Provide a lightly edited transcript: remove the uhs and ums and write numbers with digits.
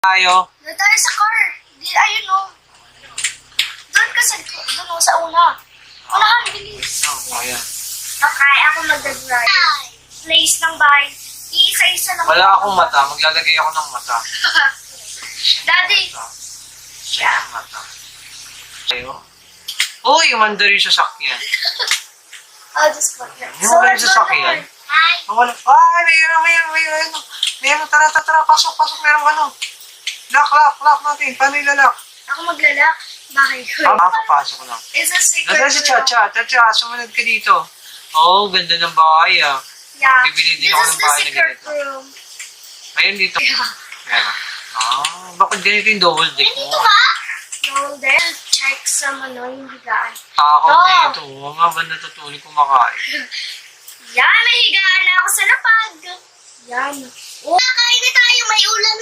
Tayo. Doon tayo sa car. Di, ayun o. Doon ka sa una. Unahan, bilis. Ayan. Okay, ako mag-drive. Place ng bahay. Iisa-isa lang. Wala akong mata. Maglalagay ako ng mata. Daddy. Siya. Mata. Tayo. Uy, umanda rin sa sakyan. I'll just put it. Yung rin sa sakyan. Wala. May tara, pasok, merong ano. Lock natin. Paano ilalak? Ako maglalak. Bahay ko. Papasok lang. It's a secret. Nasa si Chacha. Chacha, sumunod ka dito. Oh, ganda ng bahay ah. Yeah. Bibili din This ako is ng the bahay na secret ganito. room. Ayun dito. Yeah. Ayan. Bakit ganito yung double deck mo? Roll there. Check sa yung higaan. Ako Oh. dito. Oo nga ba natutulog kumakain? Yan, may higaan na ako sa lapag. Yan. Oh. Kakain na tayo, may ulan